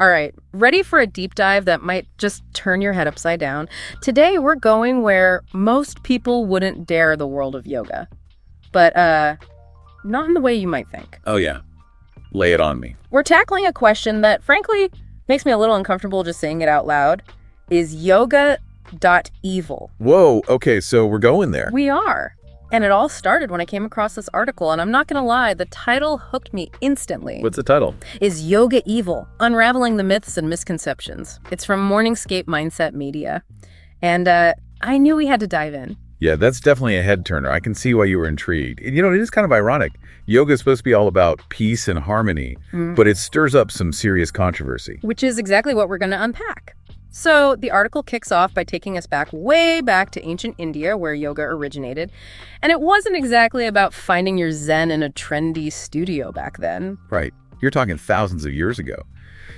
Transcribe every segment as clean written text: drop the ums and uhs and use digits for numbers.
All right, ready for a deep dive that might just turn your head upside down? Today, we're going where most people wouldn't dare the world of yoga. But, not in the way you might think. Oh, yeah. Lay it on me. We're tackling a question that, frankly, makes me a little uncomfortable just saying it out loud. Is yoga evil? Whoa, okay, so we're going there. We are. And it all started when I came across this article, and I'm not gonna lie, the title hooked me instantly. What's the title? Is Yoga Evil? Unraveling the Myths and Misconceptions. It's from Morningscape Mindset Media. And I knew we had to dive in. Yeah, that's definitely a head turner. I can see why you were intrigued. And, it is kind of ironic. Yoga is supposed to be all about peace and harmony, but it stirs up some serious controversy. Which is exactly what we're gonna unpack. So the article kicks off by taking us way back to ancient India, where yoga originated. And it wasn't exactly about finding your zen in a trendy studio back then. Right. You're talking thousands of years ago.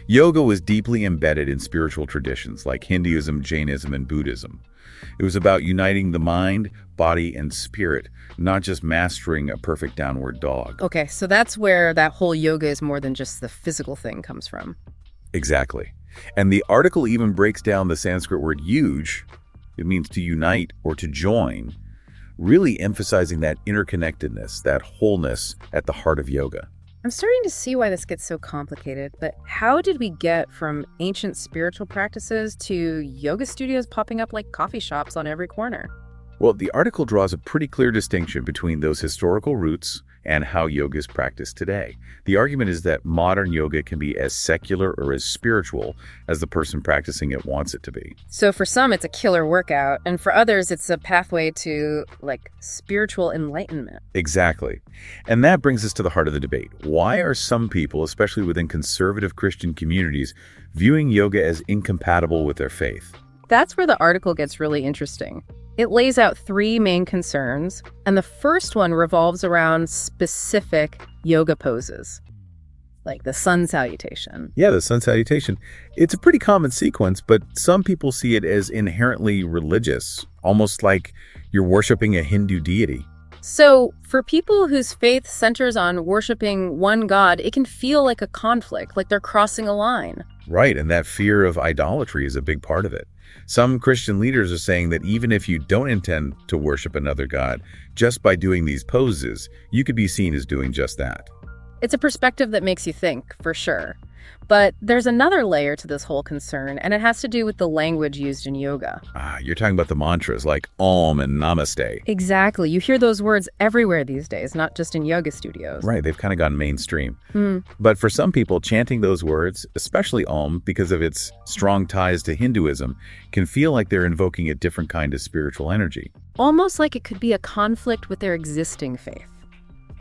Yoga was deeply embedded in spiritual traditions like Hinduism, Jainism, and Buddhism. It was about uniting the mind, body, and spirit, not just mastering a perfect downward dog. Okay, so that's where that whole yoga is more than just the physical thing comes from. Exactly. And the article even breaks down the Sanskrit word yuj. It means to unite or to join, really emphasizing that interconnectedness, that wholeness at the heart of yoga. I'm starting to see why this gets so complicated, but how did we get from ancient spiritual practices to yoga studios popping up like coffee shops on every corner? Well, the article draws a pretty clear distinction between those historical roots and how yoga is practiced today. The argument is that modern yoga can be as secular or as spiritual as the person practicing it wants it to be. So for some, it's a killer workout, and for others, it's a pathway to, spiritual enlightenment. Exactly. And that brings us to the heart of the debate. Why are some people, especially within conservative Christian communities, viewing yoga as incompatible with their faith? That's where the article gets really interesting. It lays out three main concerns, and the first one revolves around specific yoga poses, like the sun salutation. Yeah, the sun salutation. It's a pretty common sequence, but some people see it as inherently religious, almost like you're worshiping a Hindu deity. So for people whose faith centers on worshiping one god, it can feel like a conflict, like they're crossing a line. Right, and that fear of idolatry is a big part of it. Some Christian leaders are saying that even if you don't intend to worship another god, just by doing these poses, you could be seen as doing just that. It's a perspective that makes you think, for sure. But there's another layer to this whole concern, and it has to do with the language used in yoga. You're talking about the mantras like Om and Namaste. Exactly. You hear those words everywhere these days, not just in yoga studios. Right. They've kind of gone mainstream. But for some people, chanting those words, especially Om, because of its strong ties to Hinduism, can feel like they're invoking a different kind of spiritual energy. Almost like it could be a conflict with their existing faith.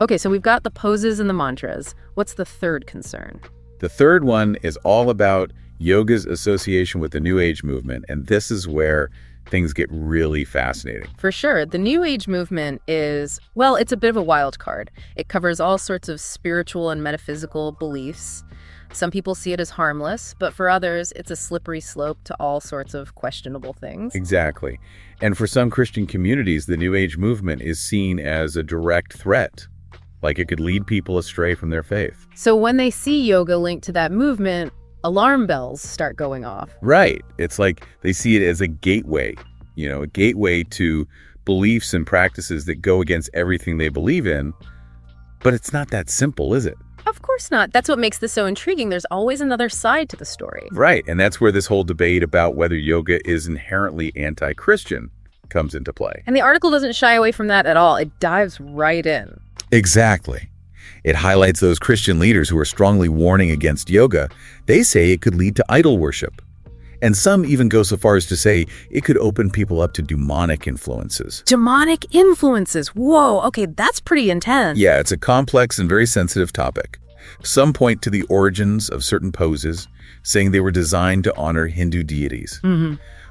Okay, so we've got the poses and the mantras. What's the third concern? The third one is all about yoga's association with the New Age movement, and this is where things get really fascinating. For sure. The New Age movement is, well, it's a bit of a wild card. It covers all sorts of spiritual and metaphysical beliefs. Some people see it as harmless, but for others, it's a slippery slope to all sorts of questionable things. Exactly. And for some Christian communities, the New Age movement is seen as a direct threat. Like it could lead people astray from their faith. So when they see yoga linked to that movement, alarm bells start going off. Right. It's like they see it as a gateway to beliefs and practices that go against everything they believe in. But it's not that simple, is it? Of course not. That's what makes this so intriguing. There's always another side to the story. Right. And that's where this whole debate about whether yoga is inherently anti-Christian comes into play. And the article doesn't shy away from that at all. It dives right in. Exactly. It highlights those Christian leaders who are strongly warning against yoga. They say it could lead to idol worship. And some even go so far as to say it could open people up to demonic influences. Demonic influences? Whoa, okay, that's pretty intense. Yeah, it's a complex and very sensitive topic. Some point to the origins of certain poses, saying they were designed to honor Hindu deities.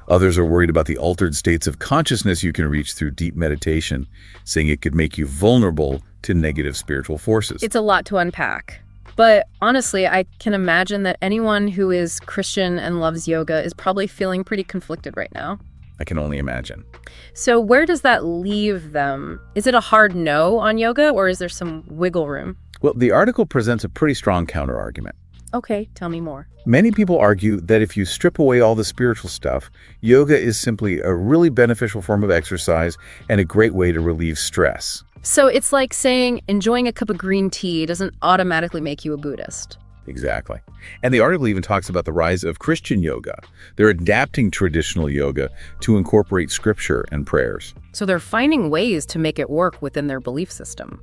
Others are worried about the altered states of consciousness you can reach through deep meditation, saying it could make you vulnerable to negative spiritual forces. It's a lot to unpack. But honestly, I can imagine that anyone who is Christian and loves yoga is probably feeling pretty conflicted right now. I can only imagine. So where does that leave them? Is it a hard no on yoga, or is there some wiggle room? Well, the article presents a pretty strong counterargument. Okay, tell me more. Many people argue that if you strip away all the spiritual stuff, yoga is simply a really beneficial form of exercise and a great way to relieve stress. So it's like saying enjoying a cup of green tea doesn't automatically make you a Buddhist. Exactly. And the article even talks about the rise of Christian yoga. They're adapting traditional yoga to incorporate scripture and prayers. So they're finding ways to make it work within their belief system.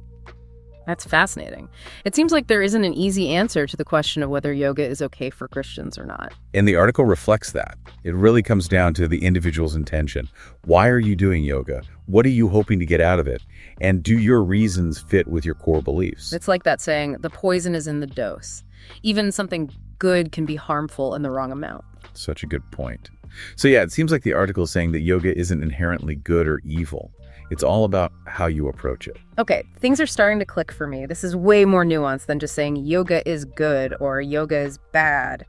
That's fascinating. It seems like there isn't an easy answer to the question of whether yoga is okay for Christians or not. And the article reflects that. It really comes down to the individual's intention. Why are you doing yoga? What are you hoping to get out of it? And do your reasons fit with your core beliefs? It's like that saying, the poison is in the dose. Even something good can be harmful in the wrong amount. Such a good point. So yeah, it seems like the article is saying that yoga isn't inherently good or evil. It's all about how you approach it. Okay, things are starting to click for me. This is way more nuanced than just saying yoga is good or yoga is bad.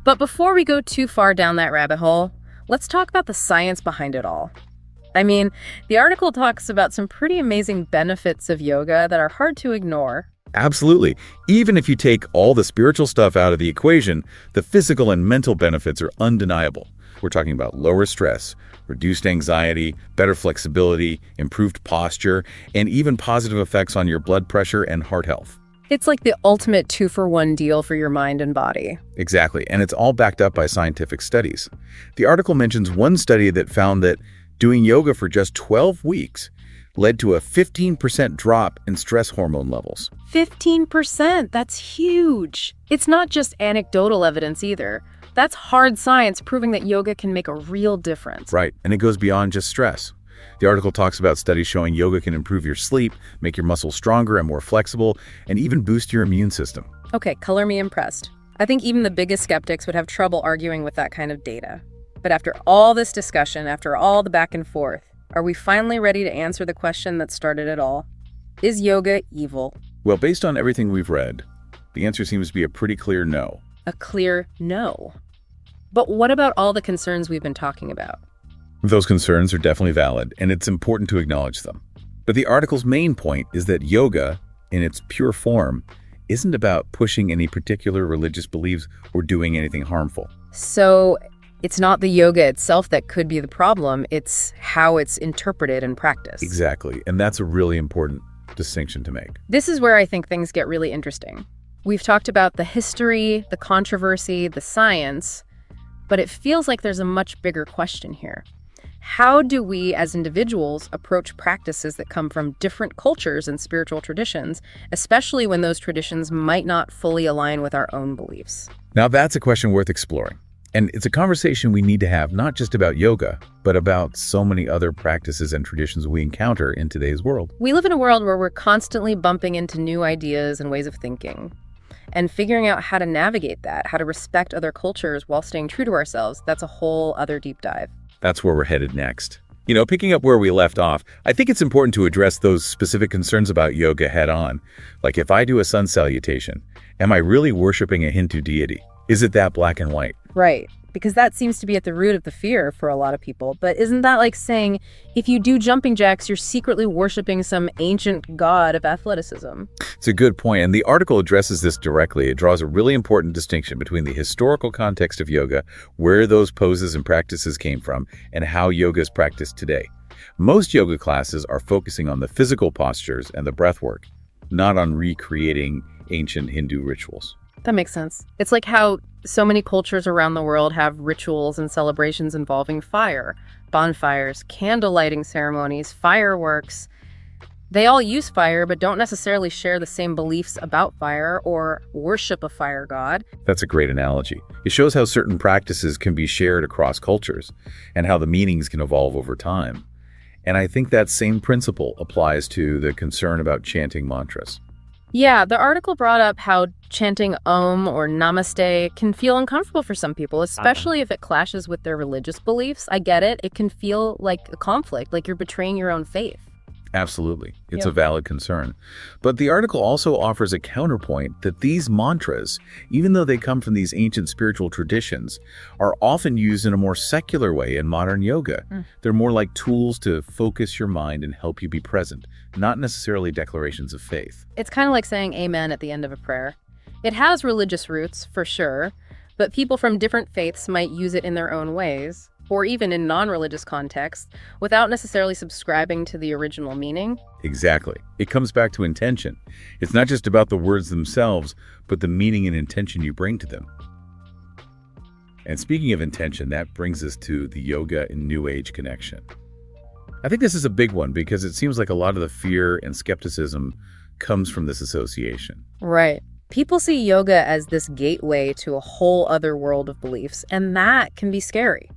But before we go too far down that rabbit hole, let's talk about the science behind it all. I mean, the article talks about some pretty amazing benefits of yoga that are hard to ignore. Absolutely. Even if you take all the spiritual stuff out of the equation, the physical and mental benefits are undeniable. We're talking about lower stress, reduced anxiety, better flexibility, improved posture, and even positive effects on your blood pressure and heart health. It's like the ultimate 2-for-1 deal for your mind and body. Exactly, and it's all backed up by scientific studies. The article mentions one study that found that doing yoga for just 12 weeks led to a 15% drop in stress hormone levels. 15%, that's huge. It's not just anecdotal evidence either. That's hard science proving that yoga can make a real difference. Right, and it goes beyond just stress. The article talks about studies showing yoga can improve your sleep, make your muscles stronger and more flexible, and even boost your immune system. Okay, color me impressed. I think even the biggest skeptics would have trouble arguing with that kind of data. But after all this discussion, after all the back and forth, are we finally ready to answer the question that started it all? Is yoga evil? Well, based on everything we've read, the answer seems to be a pretty clear no. A clear no. But what about all the concerns we've been talking about? Those concerns are definitely valid, and it's important to acknowledge them. But the article's main point is that yoga, in its pure form, isn't about pushing any particular religious beliefs or doing anything harmful. So it's not the yoga itself that could be the problem, it's how it's interpreted and practiced. Exactly, and that's a really important distinction to make. This is where I think things get really interesting. We've talked about the history, the controversy, the science, but it feels like there's a much bigger question here. How do we as individuals approach practices that come from different cultures and spiritual traditions, especially when those traditions might not fully align with our own beliefs? Now that's a question worth exploring. And it's a conversation we need to have not just about yoga, but about so many other practices and traditions we encounter in today's world. We live in a world where we're constantly bumping into new ideas and ways of thinking. And figuring out how to navigate that, how to respect other cultures while staying true to ourselves, that's a whole other deep dive. That's where we're headed next. You know, picking up where we left off, I think it's important to address those specific concerns about yoga head on. Like, if I do a sun salutation, am I really worshiping a Hindu deity? Is it that black and white? Right, because that seems to be at the root of the fear for a lot of people. But isn't that like saying, if you do jumping jacks, you're secretly worshiping some ancient god of athleticism? It's a good point, and the article addresses this directly. It draws a really important distinction between the historical context of yoga, where those poses and practices came from, and how yoga is practiced today. Most yoga classes are focusing on the physical postures and the breath work, not on recreating ancient Hindu rituals. That makes sense. It's like how so many cultures around the world have rituals and celebrations involving fire, bonfires, candle lighting ceremonies, fireworks. They all use fire, but don't necessarily share the same beliefs about fire or worship a fire god. That's a great analogy. It shows how certain practices can be shared across cultures and how the meanings can evolve over time. And I think that same principle applies to the concern about chanting mantras. Yeah, the article brought up how chanting Om or Namaste can feel uncomfortable for some people, especially if it clashes with their religious beliefs. I get it. It can feel like a conflict, like you're betraying your own faith. Absolutely. It's a valid concern. But the article also offers a counterpoint that these mantras, even though they come from these ancient spiritual traditions, are often used in a more secular way in modern yoga. They're more like tools to focus your mind and help you be present, not necessarily declarations of faith. It's kind of like saying amen at the end of a prayer. It has religious roots, for sure, but people from different faiths might use it in their own ways, or even in non-religious contexts, without necessarily subscribing to the original meaning. Exactly. It comes back to intention. It's not just about the words themselves, but the meaning and intention you bring to them. And speaking of intention, that brings us to the yoga and New Age connection. I think this is a big one because it seems like a lot of the fear and skepticism comes from this association. Right. People see yoga as this gateway to a whole other world of beliefs, and that can be scary,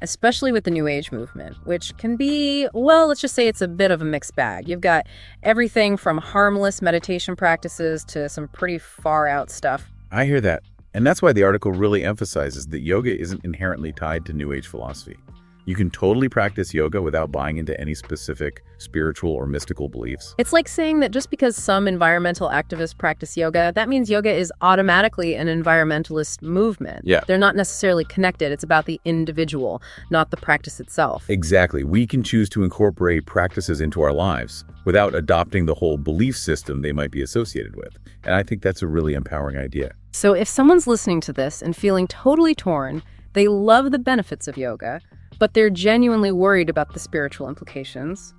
especially with the New Age movement, which can be, well, let's just say it's a bit of a mixed bag. You've got everything from harmless meditation practices to some pretty far out stuff. I hear that. And that's why the article really emphasizes that yoga isn't inherently tied to New Age philosophy. You can totally practice yoga without buying into any specific spiritual or mystical beliefs. It's like saying that just because some environmental activists practice yoga, that means yoga is automatically an environmentalist movement. Yeah. They're not necessarily connected. It's about the individual, not the practice itself. Exactly. We can choose to incorporate practices into our lives without adopting the whole belief system they might be associated with. And I think that's a really empowering idea. So if someone's listening to this and feeling totally torn, they love the benefits of yoga, but they're genuinely worried about the spiritual implications,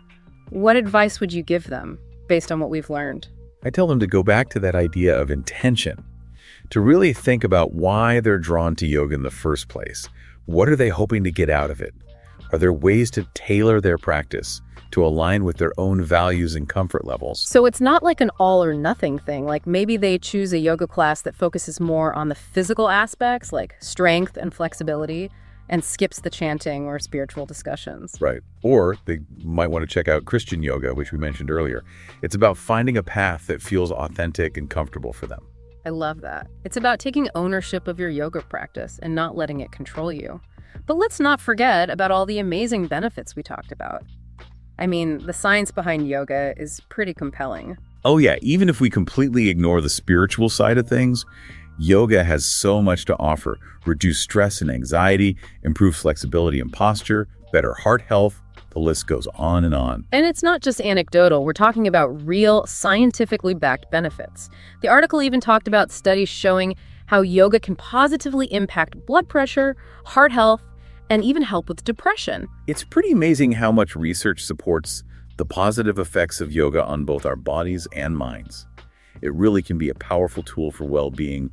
what advice would you give them based on what we've learned? I tell them to go back to that idea of intention, to really think about why they're drawn to yoga in the first place. What are they hoping to get out of it? Are there ways to tailor their practice to align with their own values and comfort levels? So it's not like an all or nothing thing. Like maybe they choose a yoga class that focuses more on the physical aspects like strength and flexibility, and skips the chanting or spiritual discussions. Right. Or they might want to check out Christian yoga, which we mentioned earlier. It's about finding a path that feels authentic and comfortable for them. I love that. It's about taking ownership of your yoga practice and not letting it control you. But let's not forget about all the amazing benefits we talked about. I mean, the science behind yoga is pretty compelling. Oh yeah, even if we completely ignore the spiritual side of things, yoga has so much to offer. Reduce stress and anxiety, improve flexibility and posture, better heart health. The list goes on and on. And it's not just anecdotal. We're talking about real, scientifically backed benefits. The article even talked about studies showing how yoga can positively impact blood pressure, heart health, and even help with depression. It's pretty amazing how much research supports the positive effects of yoga on both our bodies and minds. It really can be a powerful tool for well-being,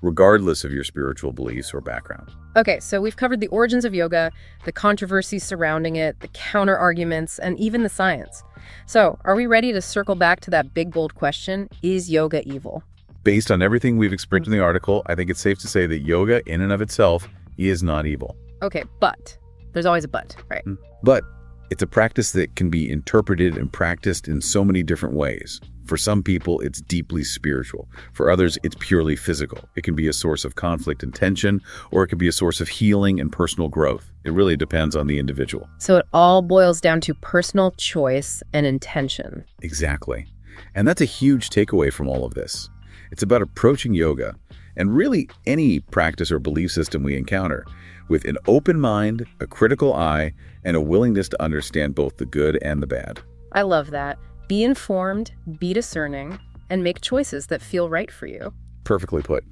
regardless of your spiritual beliefs or background. Okay, so we've covered the origins of yoga, the controversies surrounding it, the counter-arguments, and even the science. So, are we ready to circle back to that big, bold question, is yoga evil? Based on everything we've explained in the article, I think it's safe to say that yoga, in and of itself, is not evil. Okay, but. There's always a but, right? But it's a practice that can be interpreted and practiced in so many different ways. For some people, it's deeply spiritual. For others, it's purely physical. It can be a source of conflict and tension, or it can be a source of healing and personal growth. It really depends on the individual. So it all boils down to personal choice and intention. Exactly. And that's a huge takeaway from all of this. It's about approaching yoga, and really any practice or belief system we encounter, with an open mind, a critical eye, and a willingness to understand both the good and the bad. I love that. Be informed, be discerning, and make choices that feel right for you. Perfectly put.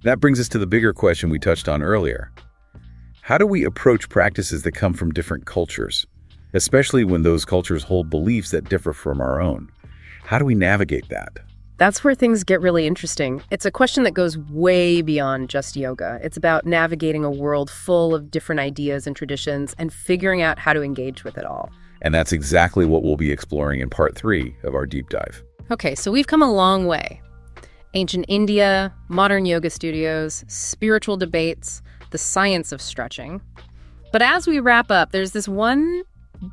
That brings us to the bigger question we touched on earlier. How do we approach practices that come from different cultures, especially when those cultures hold beliefs that differ from our own? How do we navigate that? That's where things get really interesting. It's a question that goes way beyond just yoga. It's about navigating a world full of different ideas and traditions and figuring out how to engage with it all. And that's exactly what we'll be exploring in part 3 of our deep dive. Okay, so we've come a long way. Ancient India, modern yoga studios, spiritual debates, the science of stretching. But as we wrap up, there's this one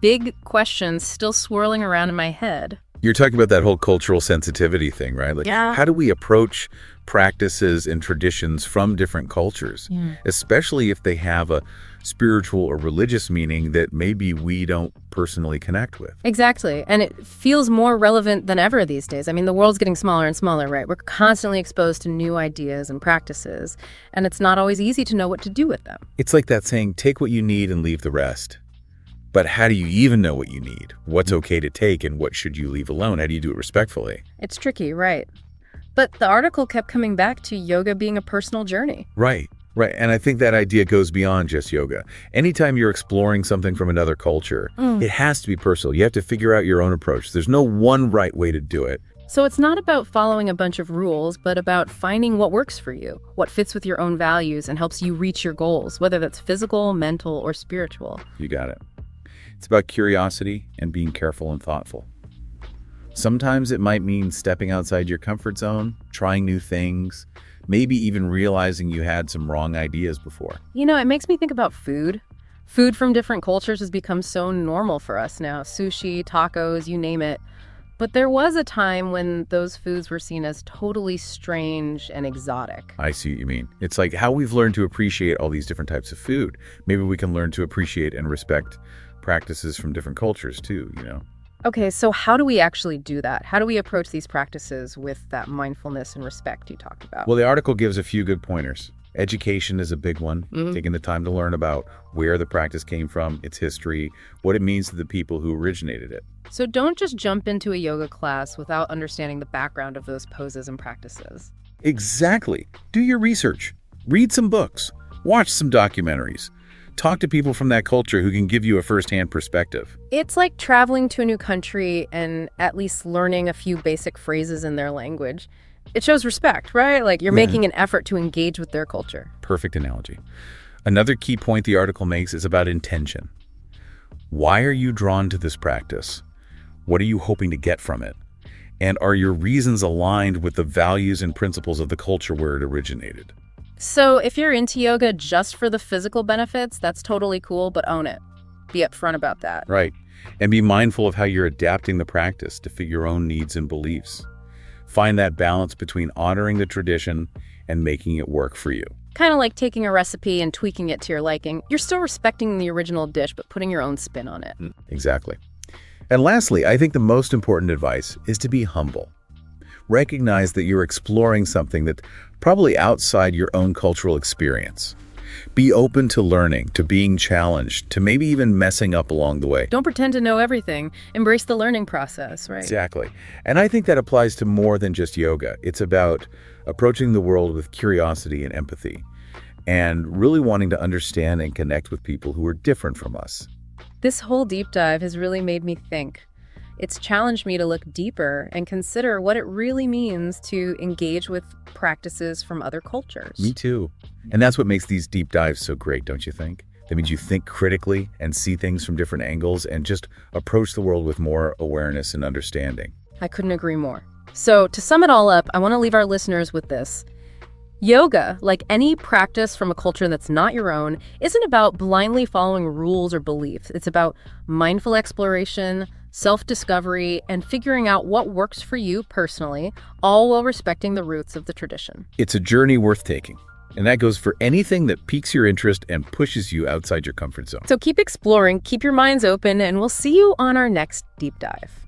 big question still swirling around in my head. You're talking about that whole cultural sensitivity thing, right? Like, Yeah. How do we approach practices and traditions from different cultures, especially if they have a spiritual or religious meaning that maybe we don't personally connect with? Exactly. And it feels more relevant than ever these days. I mean, the world's getting smaller and smaller, right? We're constantly exposed to new ideas and practices, and it's not always easy to know what to do with them. It's like that saying, take what you need and leave the rest. But how do you even know what you need? What's okay to take and what should you leave alone? How do you do it respectfully? It's tricky, right? But the article kept coming back to yoga being a personal journey. Right. Right. And I think that idea goes beyond just yoga. Anytime you're exploring something from another culture, it has to be personal. You have to figure out your own approach. There's no one right way to do it. So it's not about following a bunch of rules, but about finding what works for you, what fits with your own values and helps you reach your goals, whether that's physical, mental, or spiritual. You got it. It's about curiosity and being careful and thoughtful. Sometimes it might mean stepping outside your comfort zone, trying new things, maybe even realizing you had some wrong ideas before. You know, it makes me think about food. Food from different cultures has become so normal for us now. Sushi, tacos, you name it. But there was a time when those foods were seen as totally strange and exotic. I see what you mean. It's like how we've learned to appreciate all these different types of food. Maybe we can learn to appreciate and respect practices from different cultures too, you know? Okay, so how do we actually do that? How do we approach these practices with that mindfulness and respect you talked about? Well, the article gives a few good pointers. Education is a big one, taking the time to learn about where the practice came from, its history, what it means to the people who originated it. So don't just jump into a yoga class without understanding the background of those poses and practices. Exactly. Do your research. Read some books. Watch some documentaries. Talk to people from that culture who can give you a first-hand perspective. It's like traveling to a new country and at least learning a few basic phrases in their language. It shows respect, right? Like you're making an effort to engage with their culture. Perfect analogy. Another key point the article makes is about intention. Why are you drawn to this practice? What are you hoping to get from it? And are your reasons aligned with the values and principles of the culture where it originated? So if you're into yoga just for the physical benefits, that's totally cool, but own it. Be upfront about that. Right. And be mindful of how you're adapting the practice to fit your own needs and beliefs. Find that balance between honoring the tradition and making it work for you. Kind of like taking a recipe and tweaking it to your liking. You're still respecting the original dish, but putting your own spin on it. Exactly. And lastly, I think the most important advice is to be humble. Recognize that you're exploring something that's probably outside your own cultural experience. Be open to learning, to being challenged, to maybe even messing up along the way. Don't pretend to know everything. Embrace the learning process, right? Exactly. And I think that applies to more than just yoga. It's about approaching the world with curiosity and empathy, and really wanting to understand and connect with people who are different from us. This whole deep dive has really made me think. It's challenged me to look deeper and consider what it really means to engage with practices from other cultures. Me too. And that's what makes these deep dives so great, don't you think? That means you think critically and see things from different angles and just approach the world with more awareness and understanding. I couldn't agree more. So to sum it all up, I want to leave our listeners with this. Yoga, like any practice from a culture that's not your own, isn't about blindly following rules or beliefs. It's about mindful exploration, self-discovery, and figuring out what works for you personally, all while respecting the roots of the tradition. It's a journey worth taking, and that goes for anything that piques your interest and pushes you outside your comfort zone. So keep exploring, keep your minds open, and we'll see you on our next deep dive.